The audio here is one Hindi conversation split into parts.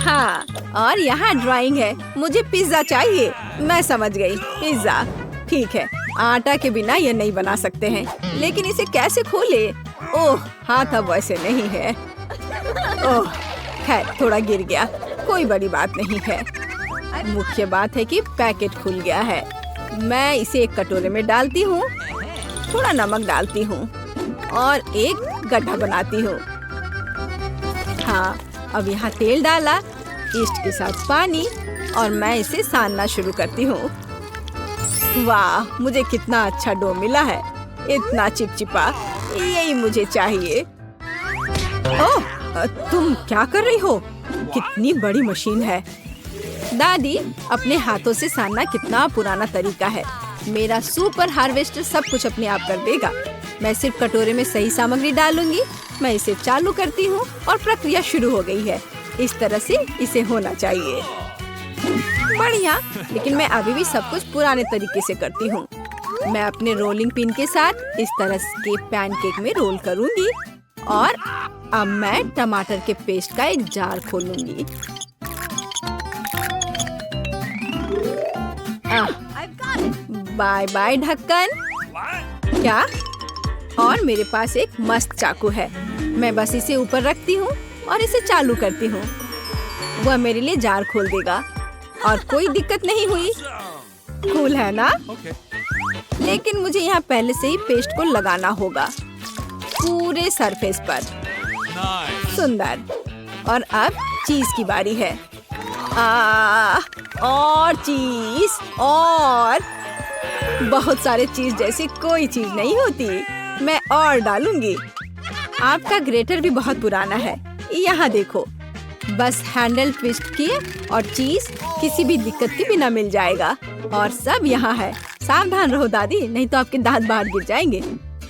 हाँ, और यहाँ ड्राइंग है। मुझे पिज्जा चाहिए। मैं समझ गई, पिज्जा। ठीक है, आटा के बिना ये नहीं बना सकते हैं, लेकिन इसे कैसे खोले? ओह, हाथ अब वैसे नहीं है। ओह, खैर थोड़ा गिर गया, कोई बड़ी बात नहीं है। मुख्य बात है कि पैकेट खुल गया है। मैं इसे एक कटोरे में डालती हूँ, थोड़ा नमक डालती हूँ और एक गड्ढा बनाती हूँ। हाँ, अब यहाँ तेल डाला, ईस्ट के साथ पानी, और मैं इसे सानना शुरू करती हूँ। वाह, मुझे कितना अच्छा डो मिला है, इतना चिपचिपा, यही मुझे चाहिए। ओह, तुम क्या कर रही हो? कितनी बड़ी मशीन है। दादी, अपने हाथों से सानना कितना पुराना तरीका है। मेरा सुपर हार्वेस्टर सब कुछ अपने आप कर देगा। मैं सिर्फ कटोरे में सही सामग्री डालूंगी। मैं इसे चालू करती हूँ और प्रक्रिया शुरू हो गई है। इस तरह से इसे होना चाहिए। बढ़िया, लेकिन मैं अभी भी सब कुछ पुराने तरीके से करती हूँ। मैं अपने रोलिंग पिन के साथ इस तरह के पैनकेक में रोल करूँगी और अब मैं टमाटर के पेस्ट का एक जार खोलूंगी। बाय बाय ढक्कन। क्या? और मेरे पास एक मस्त चाकू है। मैं बस इसे ऊपर रखती हूँ और इसे चालू करती हूँ। वह मेरे लिए जार खोल देगा और कोई दिक्कत नहीं हुई। कूल है ना? लेकिन मुझे यहाँ पहले से ही पेस्ट को लगाना होगा पूरे सरफेस पर। सुंदर। और अब चीज की बारी है। और चीज, और बहुत सारे चीज जैसी कोई चीज नहीं होती। मैं और डालूंगी। आपका ग्रेटर भी बहुत पुराना है। यहाँ देखो, बस हैंडल ट्विस्ट किए और चीज किसी भी दिक्कत के बिना मिल जाएगा। और सब यहाँ है। सावधान रहो दादी, नहीं तो आपके दांत बाहर गिर जाएंगे।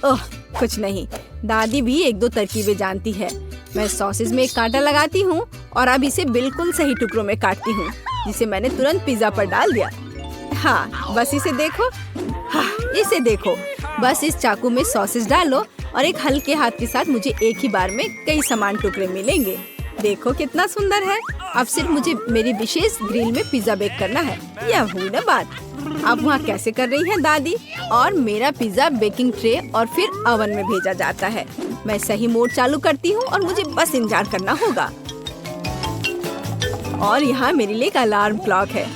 ओह, कुछ नहीं, दादी भी एक दो तरकीबें जानती है। मैं सॉसेज में एक कांटा लगाती हूँ और अब इसे बिल्कुल सही टुकड़ों में काटती हूँ, जिसे मैंने तुरंत पिज्जा पर डाल दिया। हाँ, बस इसे देखो। हाँ, इसे देखो। बस इस चाकू में सॉसेज डालो और एक हल्के हाथ के साथ मुझे एक ही बार में कई समान टुकड़े मिलेंगे। देखो कितना सुंदर है। अब सिर्फ मुझे मेरी विशेष ग्रिल में पिज्जा बेक करना है। यह हुई ना बात। अब वहाँ कैसे कर रही हैं दादी? और मेरा पिज्जा बेकिंग ट्रे और फिर ओवन में भेजा जाता है। मैं सही मोड चालू करती हूँ और मुझे बस इंतजार करना होगा। और यहाँ मेरे लिए एक अलार्म क्लॉक है।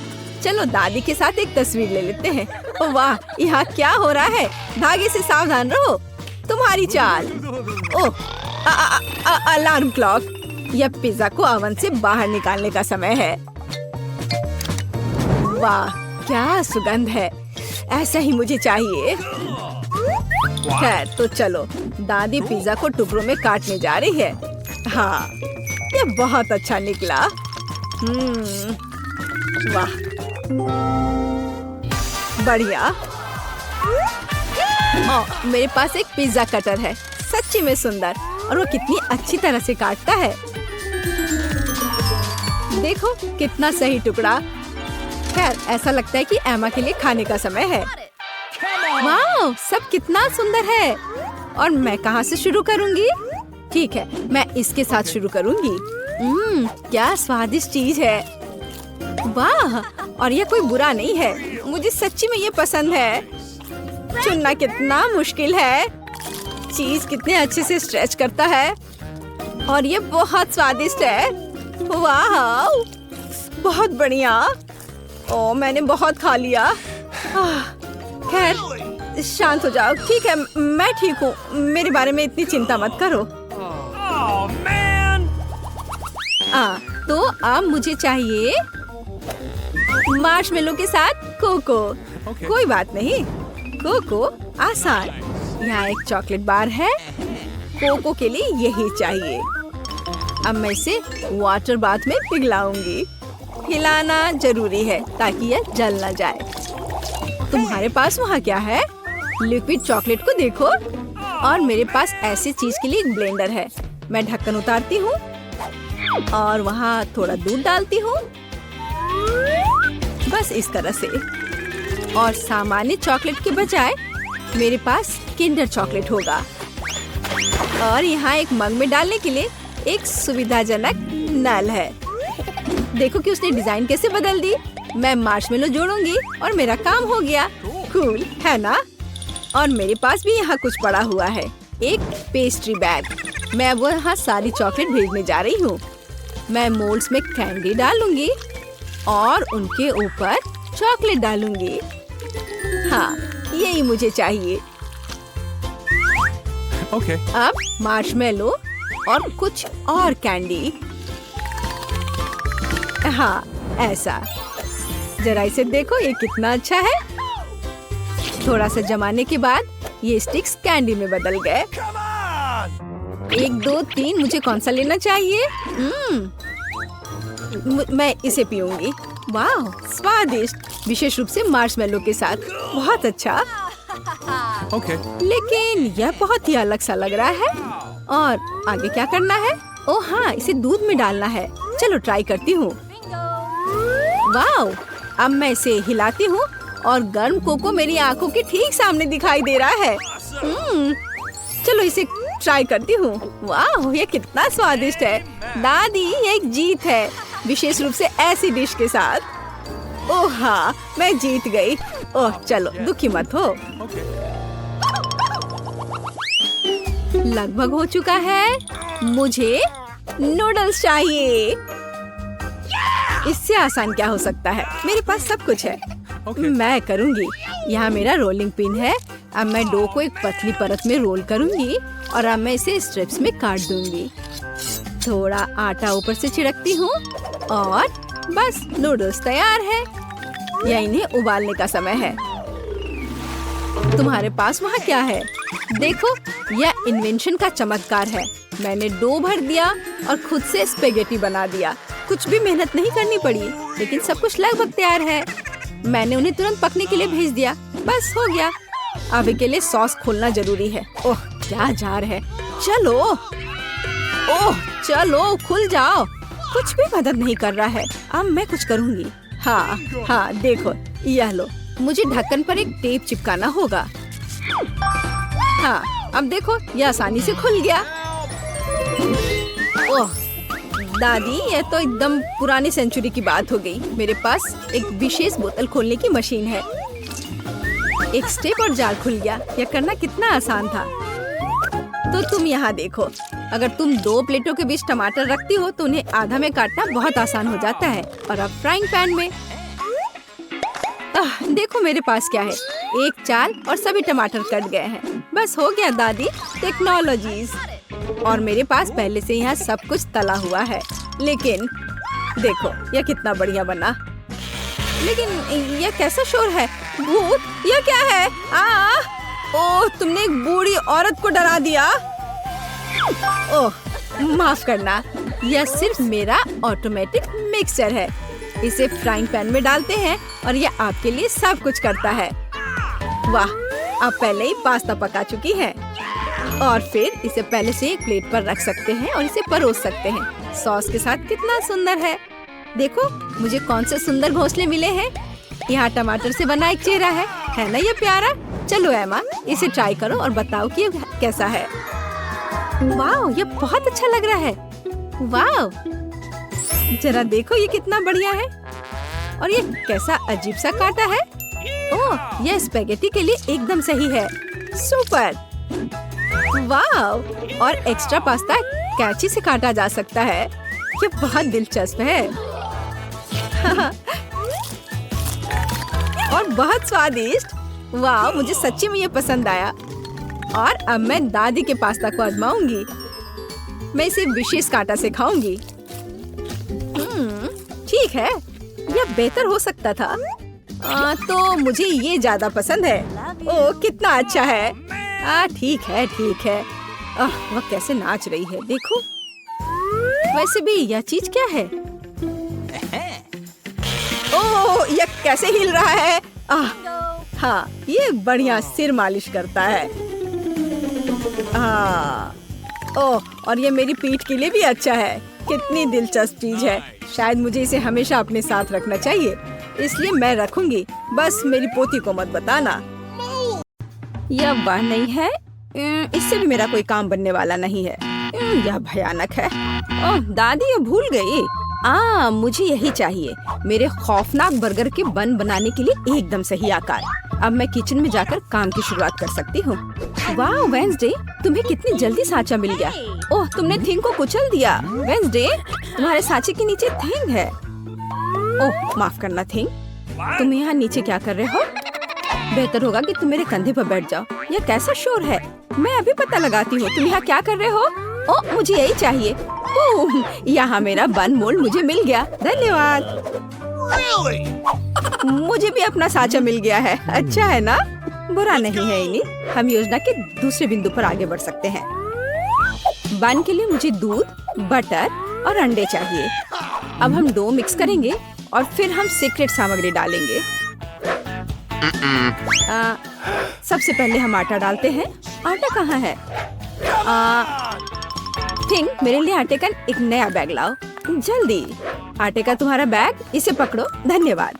चलो दादी के साथ एक तस्वीर ले लेते हैं। ओह वाह, यहाँ क्या हो रहा है? धागे से सावधान रहो, तुम्हारी चाल। ओह, अलार्म क्लॉक। यह पिज्जा को ओवन से बाहर निकालने का समय है। वाह, क्या सुगंध है। ऐसा ही मुझे चाहिए। खैर, तो चलो, दादी पिज्जा को टुकड़ों में काटने जा रही है। हाँ, यह बहुत अच्छा निकला। वाह, बढ़िया। मेरे पास एक पिज्जा कटर है, सच्ची में सुंदर, और वो कितनी अच्छी तरह से काटता है। देखो कितना सही टुकड़ा। खैर, ऐसा लगता है कि एमा के लिए खाने का समय है। वाह, सब कितना सुंदर है। और मैं कहाँ से शुरू करूँगी? ठीक है, मैं इसके साथ शुरू करूँगी। क्या स्वादिष्ट चीज है। वाह, और यह कोई बुरा नहीं है। मुझे सच्ची में ये पसंद है। चुनना कितना मुश्किल है। चीज कितने अच्छे से स्ट्रेच करता है और ये बहुत स्वादिष्ट है। वाह, बहुत बढ़िया। ओ, मैंने बहुत खा लिया। खैर, शांत हो जाओ। ठीक है, मैं ठीक हूँ। मेरे बारे में इतनी चिंता मत करो। तो अब मुझे चाहिए मार्शमेलो के साथ कोको। कोई बात नहीं, कोको आसान। यहाँ एक चॉकलेट बार है। कोको के लिए यही चाहिए। अब मैं इसे वाटर बाथ में पिघलाऊंगी। हिलाना जरूरी है ताकि यह जल न जाए। तुम्हारे पास वहाँ क्या है? लिक्विड चॉकलेट को देखो। और मेरे पास ऐसी चीज के लिए एक ब्लेंडर है। मैं ढक्कन उतारती हूँ और वहाँ थोड़ा दूध डालती हूँ, बस इस तरह से। और सामान्य चॉकलेट के बजाय मेरे पास किंडर चॉकलेट होगा। और यहाँ एक मग में डालने के लिए एक सुविधाजनक नल है। देखो कि उसने डिजाइन कैसे बदल दी। मैं मार्शमेलो जोड़ूंगी और मेरा काम हो गया। कूल है ना? और मेरे पास भी यहाँ कुछ पड़ा हुआ है, एक पेस्ट्री बैग। मैं वो यहाँ सारी चॉकलेट भेजने जा रही हूँ। मैं मोल्ड्स में कैंडी डालूंगी और उनके ऊपर चॉकलेट डालूंगी। हाँ, यही मुझे चाहिए। Okay. अब मार्शमेलो और कुछ और कैंडी। हाँ, ऐसा। जरा इसे देखो, ये कितना अच्छा है। थोड़ा सा जमाने के बाद ये स्टिक्स कैंडी में बदल गए। 1 2 3, मुझे कौन सा लेना चाहिए? मैं इसे पीऊंगी। वाह, स्वादिष्ट, विशेष रूप से मार्शमेलो के साथ। बहुत अच्छा। Okay. लेकिन यह बहुत ही अलग सा लग रहा है। और आगे क्या करना है? ओह हाँ, इसे दूध में डालना है। चलो ट्राई करती हूँ। वाह, अब मैं इसे हिलाती हूँ और गर्म कोको मेरी आंखों के ठीक सामने दिखाई दे रहा है। चलो इसे ट्राई करती हूँ। वाह, ये कितना स्वादिष्ट है। दादी, ये एक जीत है, विशेष रूप से ऐसी डिश के साथ। ओह हाँ, मैं जीत गई। ओह चलो, दुखी मत हो। लगभग हो चुका है। मुझे नूडल्स चाहिए। इससे आसान क्या हो सकता है? मेरे पास सब कुछ है। मैं करूंगी। यहाँ मेरा रोलिंग पिन है। अब मैं डो को एक पतली परत में रोल करूंगी और अब मैं इसे स्ट्रिप्स में काट दूंगी। थोड़ा आटा ऊपर से छिड़कती हूँ और बस नूडल्स तैयार है। या इन्हें उबालने का समय है। तुम्हारे पास वहाँ क्या है? देखो, यह इन्वेंशन का चमत्कार है। मैंने डो भर दिया और खुद से स्पेगेटी बना दिया। कुछ भी मेहनत नहीं करनी पड़ी, लेकिन सब कुछ लगभग तैयार है। मैंने उन्हें तुरंत पकने के लिए भेज दिया। बस हो गया। अब के लिए सॉस खोलना जरूरी है। ओह, क्या जार है। चलो, ओह चलो, खुल जाओ। कुछ भी मदद नहीं कर रहा है। अब मैं कुछ करूँगी। हाँ हाँ, देखो, यह लो। मुझे ढक्कन पर एक टेप चिपकाना होगा। हाँ, अब देखो, यह आसानी से खुल गया। ओह दादी, यह तो एकदम पुरानी सेंचुरी की बात हो गई। मेरे पास एक विशेष बोतल खोलने की मशीन है। एक स्टेप और जार खुल गया। यह करना कितना आसान था। तो तुम यहाँ देखो, अगर तुम 2 प्लेटों के बीच टमाटर रखती हो तो उन्हें आधा में काटना बहुत आसान हो जाता है। और अब फ्राइंग पैन में देखो मेरे पास क्या है, एक चाल और सभी टमाटर कट गए हैं। बस हो गया दादी, टेक्नोलॉजीज। और मेरे पास पहले से यहाँ सब कुछ तला हुआ है। लेकिन देखो, यह कितना बढ़िया बना। लेकिन यह कैसा शोर है? भूत, यह क्या है? ओह, तुमने एक बूढ़ी औरत को डरा दिया। ओह, माफ करना, यह सिर्फ मेरा ऑटोमेटिक मिक्सचर है। इसे फ्राइंग पैन में डालते हैं और यह आपके लिए सब कुछ करता है। वाह, आप पहले ही पास्ता पका चुकी हैं। और फिर इसे पहले से एक प्लेट पर रख सकते हैं और इसे परोस सकते हैं। सॉस के साथ कितना सुंदर है। देखो, मुझे कौन से सुंदर घोंसले मिले हैं। यहाँ टमाटर से बना एक चेहरा है ना ये प्यारा? चलो एमा, इसे ट्राई करो और बताओ कि कैसा है। वाह, ये बहुत अच्छा लग रहा है। वाह, जरा देखो, ये कितना बढ़िया है। और ये कैसा अजीब सा काटा है। ओह, यह स्पेगेटी के लिए एकदम सही है। सुपर। वाह, और एक्स्ट्रा पास्ता कैंची से काटा जा सकता है। ये बहुत दिलचस्प है। और बहुत स्वादिष्ट। वाह, मुझे सच्ची में ये पसंद आया। और अब मैं दादी के पास्ता को आजमाऊंगी। मैं इसे विशेष कांटा से खाऊंगी। ठीक है, यह बेहतर हो सकता था। तो मुझे ये ज्यादा पसंद है। ओह, कितना अच्छा है। ठीक है, ठीक है। वह कैसे नाच रही है, देखो। वैसे भी यह चीज क्या है? ओह, यह कैसे हिल रहा है? हाँ, ये बढ़िया सिर मालिश करता है। ओह, और ये मेरी पीठ के लिए भी अच्छा है। कितनी दिलचस्प चीज है। शायद मुझे इसे हमेशा अपने साथ रखना चाहिए, इसलिए मैं रखूंगी। बस मेरी पोती को मत बताना। यह वह नहीं है। इससे भी मेरा कोई काम बनने वाला नहीं है। यह भयानक है। ओह दादी, ये भूल गई। मुझे यही चाहिए। मेरे खौफनाक बर्गर के बन बनाने के लिए एकदम सही आकार। अब मैं किचन में जाकर काम की शुरुआत कर सकती हूँ। वाह वेंसडे, तुम्हें कितनी जल्दी सांचा मिल गया। ओह, तुमने थिंग को कुचल दिया। वेंसडे, तुम्हारे सांचे के नीचे थिंग है। ओह, माफ करना थिंग, तुम यहाँ नीचे क्या कर रहे हो? बेहतर होगा कि तुम मेरे कंधे पर बैठ जाओ। यह कैसा शोर है? मैं अभी पता लगाती हूँ। तुम यहाँ क्या कर रहे हो? ओह, मुझे यही चाहिए। ओह, यहाँ मेरा बन मोल्ड मुझे मिल गया। धन्यवाद। मुझे भी अपना सांचा मिल गया है। अच्छा है ना? बुरा नहीं है इनी। हम योजना के दूसरे बिंदु पर आगे बढ़ सकते हैं। बन के लिए मुझे दूध, बटर और अंडे चाहिए। अब हम डो मिक्स करेंगे और फिर हम सीक्रेट सामग्री डालेंगे। सबसे पहले हम आटा डालते हैं। आटा कहाँ है? थिंग, मेरे लिए आटे का एक नया बैग लाओ जल्दी। आटे का तुम्हारा बैग, इसे पकड़ो। धन्यवाद।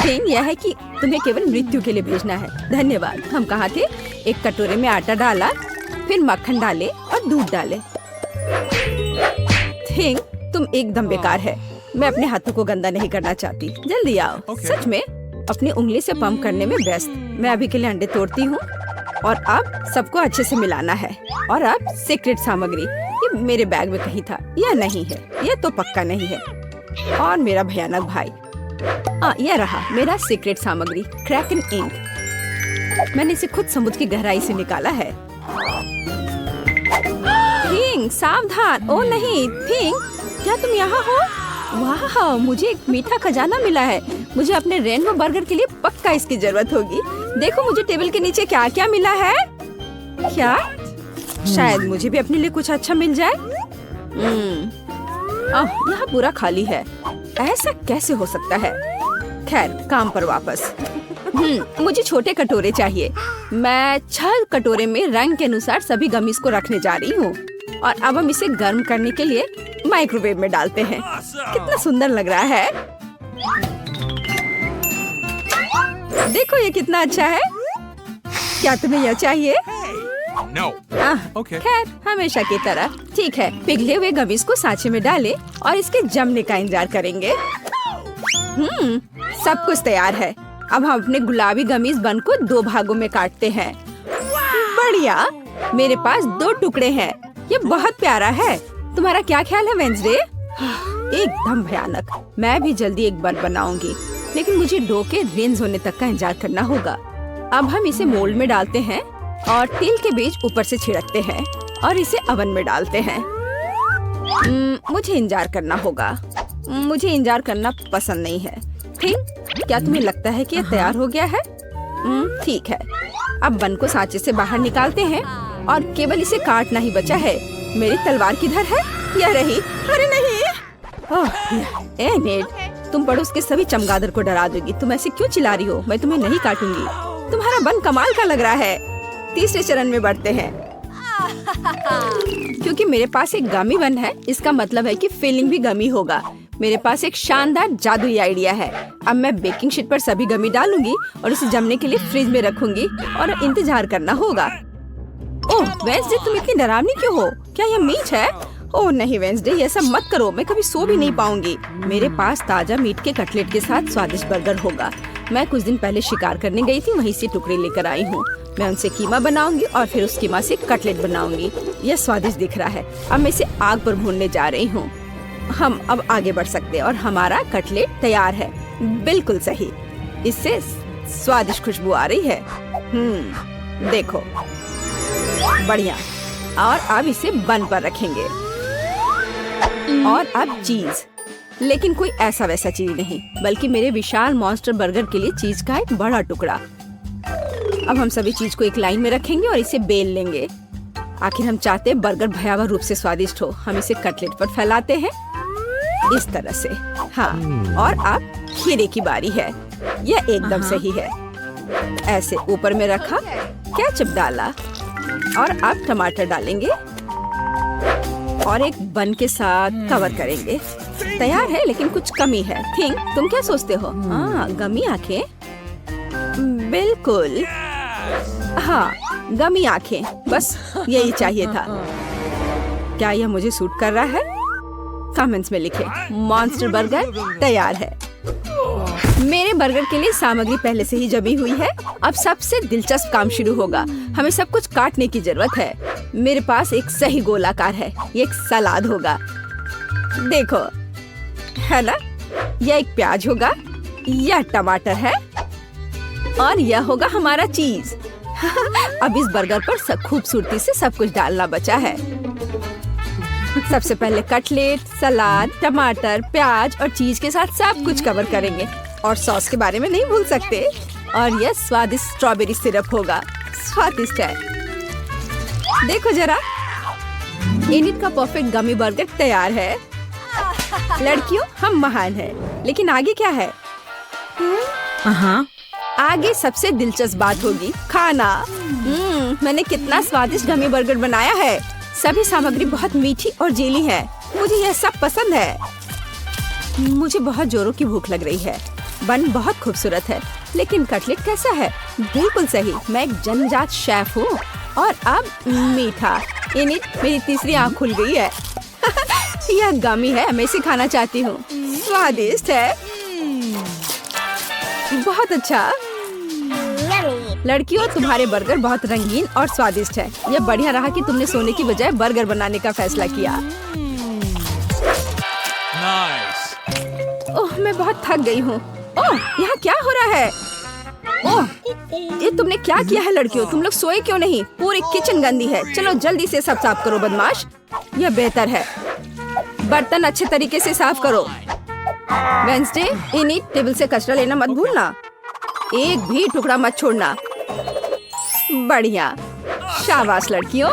थिंग, यह है कि तुम्हें केवल मृत्यु के लिए भेजना है। धन्यवाद। हम कहाँ थे? एक कटोरे में आटा डाला, फिर मक्खन डाले और दूध डाले। थिंग, तुम एकदम बेकार है। मैं अपने हाथों को गंदा नहीं करना चाहती। जल्दी आओ। सच में अपनी उंगली से पंप करने में व्यस्त। मैं अभी के लिए अंडे तोड़ती हूँ और अब सबको अच्छे से मिलाना है। और अब सीक्रेट सामग्री, ये मेरे बैग में कहीं था या नहीं है? यह तो पक्का नहीं है। और मेरा भयानक भाई, यह रहा मेरा सीक्रेट सामग्री, क्रैकन इंक। मैंने इसे खुद समुद्र की गहराई से निकाला है। थिंग, सावधान। ओ नहीं थिंग, क्या तुम यहाँ हो? वाह, मुझे एक मीठा खजाना मिला है। मुझे अपने रेनबो बर्गर के लिए पक्का इसकी जरूरत होगी। देखो मुझे टेबल के नीचे क्या क्या मिला है। क्या? शायद मुझे भी अपने लिए कुछ अच्छा मिल जाए। यहाँ पूरा खाली है। ऐसा कैसे हो सकता है? खैर, काम पर वापस। मुझे छोटे कटोरे चाहिए। मैं 6 कटोरे में रंग के अनुसार सभी गमीज को रखने जा रही हूँ। और अब हम इसे गर्म करने के लिए माइक्रोवेव में डालते हैं। कितना सुंदर लग रहा है। देखो ये कितना अच्छा है। क्या तुम्हें यह चाहिए? No. Okay. खैर, हमेशा की तरह। ठीक है, पिघले हुए गमीज को सांचे में डालें और इसके जमने का इंतजार करेंगे। सब कुछ तैयार है। अब हम अपने गुलाबी गमीज बन को 2 भागों में काटते हैं। बढ़िया, मेरे पास 2 टुकड़े हैं। ये बहुत प्यारा है। तुम्हारा क्या ख्याल है वेंसडे? एकदम भयानक। मैं भी जल्दी एक बन बनाऊंगी, लेकिन मुझे डो के रेंज होने तक का इंतजार करना होगा। अब हम इसे मोल्ड में डालते हैं और तिल के बीज ऊपर से छिड़कते हैं और इसे ओवन में डालते हैं। मुझे इंतजार करना होगा। मुझे इंतजार करना पसंद नहीं है। थिंग, क्या तुम्हें लगता है कि यह तैयार हो गया है? ठीक है। अब बन को सांचे से बाहर निकालते हैं और केवल इसे काटना ही बचा है। मेरी तलवार किधर है? यह रही। अरे नहीं। नेड, तुम पड़ोस के सभी चमगादड़ को डरा दोगी। तुम ऐसे क्यों चिल्ला रही हो? मैं तुम्हें नहीं काटूंगी। तुम्हारा बन कमाल का लग रहा है। तीसरे चरण में बढ़ते हैं। क्योंकि मेरे पास एक गमी बन है, इसका मतलब है कि फिलिंग भी गमी होगा। मेरे पास एक शानदार जादुई आइडिया है। अब मैं बेकिंग शीट पर सभी गमी डालूंगी और इसे जमने के लिए फ्रिज में रखूंगी और इंतजार करना होगा। ओह वेंसडे, तुम इतनी डरावनी क्यों हो? क्या यह मीट है? ओह नहीं वेंसडे, ये सब मत करो। मैं कभी सो भी नहीं पाऊंगी। मेरे पास ताजा मीट के कटलेट के साथ स्वादिष्ट बर्गर होगा। मैं कुछ दिन पहले शिकार करने गई थी, वहीं से टुकड़े लेकर आई हूँ। मैं उनसे कीमा बनाऊंगी और फिर उस कीमा से कटलेट बनाऊंगी। यह स्वादिष्ट दिख रहा है। अब मैं इसे आग पर भूनने जा रही हूँ। हम अब आगे बढ़ सकते हैं और हमारा कटलेट तैयार है। बिल्कुल सही, इससे स्वादिष्ट खुशबू आ रही है। देखो, बढ़िया। और अब इसे बन पर रखेंगे और अब चीज, लेकिन कोई ऐसा वैसा चीज नहीं, बल्कि मेरे विशाल मॉन्स्टर बर्गर के लिए चीज का एक बड़ा टुकड़ा। अब हम सभी चीज को एक लाइन में रखेंगे और इसे बेल लेंगे। आखिर हम चाहते हैं बर्गर भयावह रूप से स्वादिष्ट हो। हम इसे कटलेट पर फैलाते हैं इस तरह से। हाँ, और अब खीरे की बारी है। यह एकदम सही है। ऐसे ऊपर में रखा, केचप डाला और अब टमाटर डालेंगे और एक बन के साथ कवर करेंगे। तैयार है, लेकिन कुछ कमी है। थिंक, तुम क्या सोचते हो? गमी आंखें। बिल्कुल, हाँ, गमी आंखें। बस यही चाहिए था। क्या यह मुझे सूट कर रहा है? कमेंट्स में लिखें। मॉन्स्टर बर्गर तैयार है। मेरे बर्गर के लिए सामग्री पहले से ही जमी हुई है। अब सबसे दिलचस्प काम शुरू होगा। हमें सब कुछ काटने की जरूरत है। मेरे पास एक सही गोलाकार है। ये एक सलाद होगा, देखो, है ना? यह एक प्याज होगा, यह टमाटर है और यह होगा हमारा चीज। अब इस बर्गर पर खूबसूरती से सब कुछ डालना बचा है। सबसे पहले कटलेट, सलाद, टमाटर, प्याज और चीज के साथ सब कुछ कवर करेंगे। और सॉस के बारे में नहीं भूल सकते। और यह स्वादिष्ट स्ट्रॉबेरी सिरप होगा, स्वादिष्ट है। देखो जरा, इनिट का परफेक्ट गमी बर्गर तैयार है। लड़कियों, हम महान हैं, लेकिन आगे क्या है? आगे सबसे दिलचस्प बात होगी खाना। मैंने कितना स्वादिष्ट गमी बर्गर बनाया है। सभी सामग्री बहुत मीठी और जेली है। मुझे यह सब पसंद है। मुझे बहुत जोरों की भूख लग रही है। बन बहुत खूबसूरत है, लेकिन कटलेट कैसा है? बिल्कुल सही, मैं एक जन्मजात शेफ हूँ। और अब मीठा। इनिट, मेरी तीसरी आँख खुल गई है। यह गमी है, मैं इसे खाना चाहती हूँ। स्वादिष्ट है, बहुत अच्छा। लड़कियों, तुम्हारे बर्गर बहुत रंगीन और स्वादिष्ट है। यह बढ़िया रहा कि तुमने सोने की बजाय बर्गर बनाने का फैसला किया। Nice. ओह, मैं बहुत थक गई हूँ। ओह, यहाँ क्या हो रहा है? ओह, ये तुमने क्या किया है? लड़कियों, तुम लोग सोए क्यों नहीं? पूरी किचन गंदी है। चलो जल्दी से सब साफ करो बदमाश। यह बेहतर है। बर्तन अच्छे तरीके से साफ करो। वेंसडे, इनिट, टेबल से कचरा लेना मत भूलना। एक भी टुकड़ा मत छोड़ना। बढ़िया, शाबाश लड़कियों।